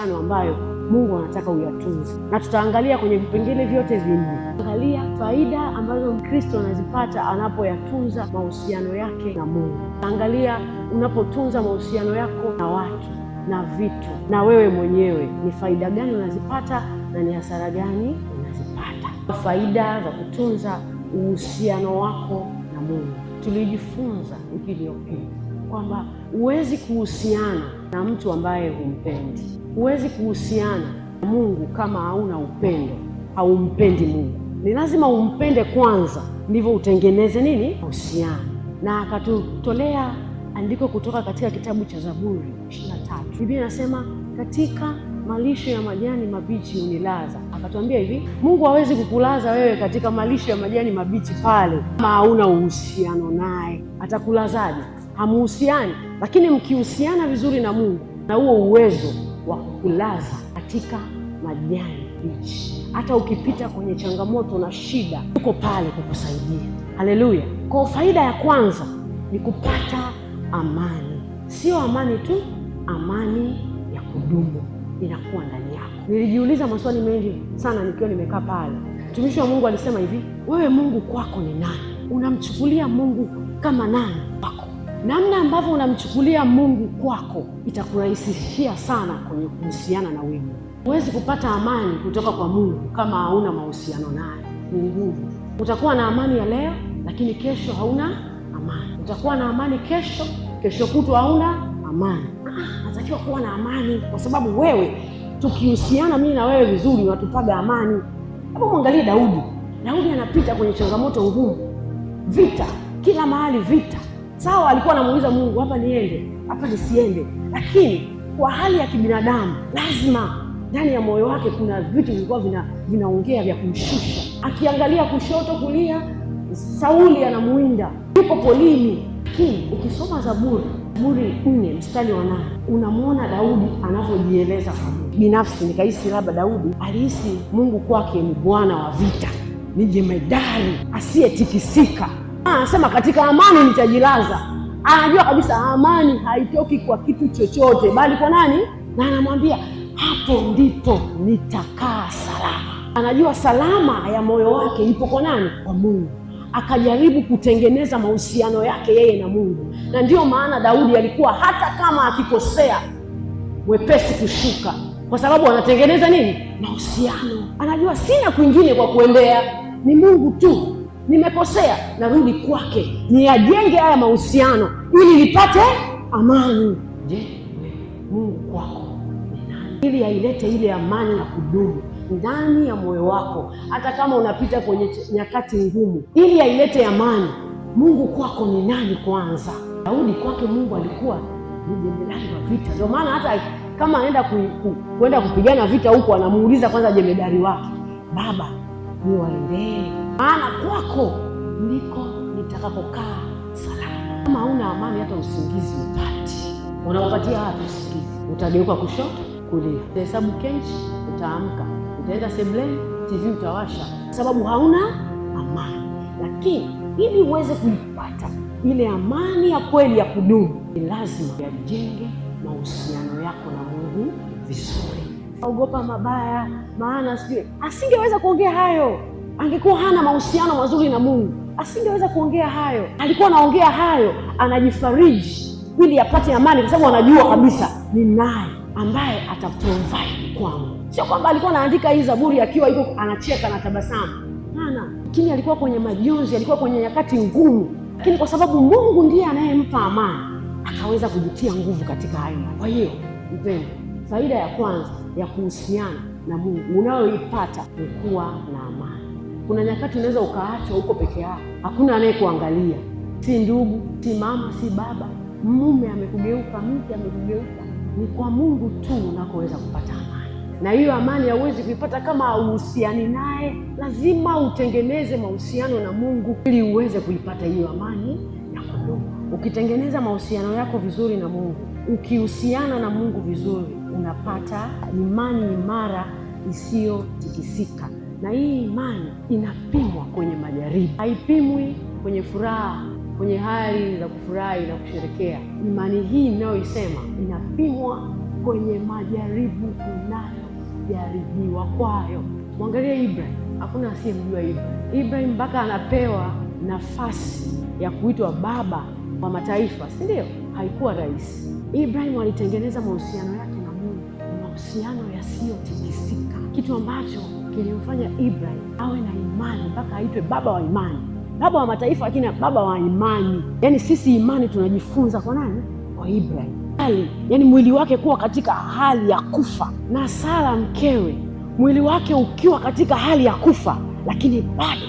ambayo Mungu anataka uyatunze, na tutaangalia kwenye vipengele vyote vinne. Angalia faida ambazo Mkristo anazipata anapoyatunza mahusiano yake na Mungu. Angalia unapotunza mahusiano yako na watu na vitu na wewe mwenyewe, ni faida gani unazipata na ni hasara gani unazipata. Faida za kutunza uhusiano wako na Mungu. Tulijifunza wiki iliyopita kwamba huwezi kuhusiana na mtu ambaye humpendi. Huwezi kuhusiana na Mungu kama hauna upendo, haumpendi Mungu. Ni lazima umpende kwanza, ndivyo utengeneze nini? Uhusiano. Na akatutolea andiko kutoka katika kitabu cha Zaburi 23. Biblia inasema katika malisho ya majani mabichi unilaza. Akatuambia hivi, Mungu hawezi kukulaza wewe katika malisho ya majani mabichi pale kama hauna uhusiano naye. Atakulazaje? Hamuhusiani. Lakini mkihusiana vizuri na Mungu, na huo uwezo wa kukulaza katika majani mabichi, hata ukipita kwenye changamoto na shida, uko pale kukusaidia. Haleluya! Kwa faida ya kwanza ni kupata amani. Sio amani tu, amani ya kudumu inakuwa ndani yako. Nilijiuliza maswali mengi sana nikiwa nimekaa pale. Mtumishi wa Mungu alisema hivi, wewe Mungu kwako ni nani? Unamchukulia Mungu kama nani kwako? Namna ambavyo unamchukulia Mungu kwako itakurahisishia sana kwenye kuhusiana na wewe. Huwezi kupata amani kutoka kwa Mungu kama hauna mahusiano naye. Ni ngumu. Utakuwa na amani ya leo, lakini kesho hauna amani. Utakuwa na amani kesho kutwa hauna amani. Natakiwa kuwa na amani kwa sababu wewe, tukihusiana mimi na wewe vizuri, unatupaga amani. Hebu mwangalie Daudi. Daudi anapita kwenye changamoto ngumu, vita kila mahali, vita. Sawa, alikuwa anamuuliza Mungu, hapa niende, hapa nisiende, lakini kwa hali ya kibinadamu lazima ndani ya moyo wake kuna vitu vilikuwa vinaongea vya kumshusha. Akiangalia kushoto kulia, Sauli anamuinda, yuko polini. Lakini ukisoma Zaburi 4 mstari wa 8 unamwona Daudi anavyojieleza kwa Mungu. Binafsi nikahisi labda Daudi alihisi Mungu kwake ni Bwana wa vita, ni jemedari asiyetikisika. Anasema katika amani nitajilaza. Anajua kabisa amani haitoki kwa kitu chochote, bali kwa nani? Na anamwambia hapo ndipo nitakaa salama. Anajua salama ya moyo wake ipo kwa nani? Kwa Mungu. Akajaribu kutengeneza mahusiano yake yeye na Mungu, na ndiyo maana Daudi alikuwa hata kama akikosea mwepesi kushuka, kwa sababu anatengeneza nini? Mahusiano. Anajua sina kwingine kwa kuendea, ni Mungu tu. Nimekosea, narudi kwake, niajenge haya mahusiano ili nipate amani. Je, Mungu kwako ni nani? Ili ailete ile amani na kudumu ndani ya moyo wako, hata kama unapita kwenye nyakati ngumu, ili ailete amani. Mungu kwako ni nani kwanza? Daudi kwake Mungu alikuwa ni jemedari wa vita. Ndio maana hata kama anaenda kwenda kupigana vita huko, anamuuliza kwanza jemedari wake, Baba niwaendee, maana kwako ndiko nitakapokaa salama. Kama hauna amani, hata usingizi upati. Unapatia wapi usingizi? Utageuka kushoto kulia, utahesabu kenchi, utaamka, utaenda sebuleni, TV utawasha, sababu hauna amani. Lakini ili uweze kuipata ile amani ya kweli ya kudumu, ni lazima yajenge mahusiano yako na Mungu vizuri. Ogopa mabaya, maana sijui asingeweza kuongea hayo. Angekuwa hana mahusiano mazuri na Mungu, asingeweza kuongea hayo. Alikuwa anaongea hayo, anajifariji ili apate amani, kwa sababu anajua kabisa ni naye ambaye ataprovide kwangu. Sio kwamba alikuwa anaandika hii Zaburi akiwa yuko anacheka na tabasamu. Hana, lakini alikuwa kwenye majonzi, alikuwa kwenye nyakati ngumu, lakini kwa sababu Mungu ndiye anayempa amani, akaweza kujitia nguvu katika hayo. Kwa hiyo mpendwa, faida ya kwanza ya kuhusiana na Mungu unayoipata ni kuwa na amani. Kuna nyakati unaweza ukaachwa huko peke yako, hakuna anayekuangalia, si ndugu, si mama, si baba, mume amekugeuka, mke amekugeuka. Ni kwa Mungu tu unakoweza kupata amani, na hiyo amani hauwezi kuipata kama hauhusiani naye. Lazima utengeneze mahusiano na Mungu ili uweze kuipata hiyo amani ya kudumu. Ukitengeneza mahusiano yako vizuri na Mungu, ukihusiana na Mungu vizuri, unapata imani imara isiyotikisika. Na hii imani inapimwa kwenye majaribu, haipimwi kwenye furaha, kwenye hali za kufurahi na kusherekea. Imani hii ninayoisema inapimwa kwenye majaribu unayojaribiwa kwayo. Mwangalie Ibrahim, hakuna asiyemjua Ibrahim. Ibrahim mpaka anapewa nafasi ya kuitwa baba wa mataifa, si ndio? Haikuwa rahisi. Ibrahim alitengeneza mahusiano yake na Mungu, mahusiano yasiyotikisika, kitu ambacho kilimfanya Ibrahim awe na imani mpaka aitwe baba wa imani, baba wa mataifa, lakini baba wa imani. Yaani sisi imani tunajifunza kwa nani? Kwa Ibrahim. Yaani mwili wake kuwa katika hali ya kufa, na Sara mkewe mwili wake ukiwa katika hali ya kufa, lakini bado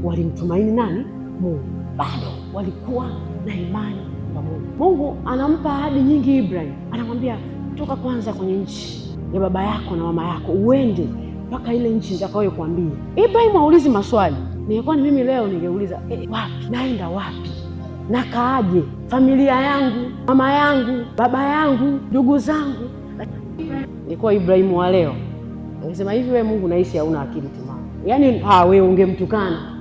walimtumaini nani? Mungu. Bado walikuwa na imani kwa Mungu. Mungu anampa ahadi nyingi Ibrahim, anamwambia toka kwanza kwenye nchi ya baba yako na mama yako, uende mpaka ile nchi nitakayokuambia. Ibrahim haulizi maswali. Ningekuwa ni mimi leo ningeuliza wapi? Naenda wapi? Nakaaje? Familia yangu, mama yangu, baba yangu, ndugu zangu. Nilikuwa Ibrahimu wa leo angesema hivi, wewe Mungu nahisi hauna akili timamu. Yaani wewe ungemtukana.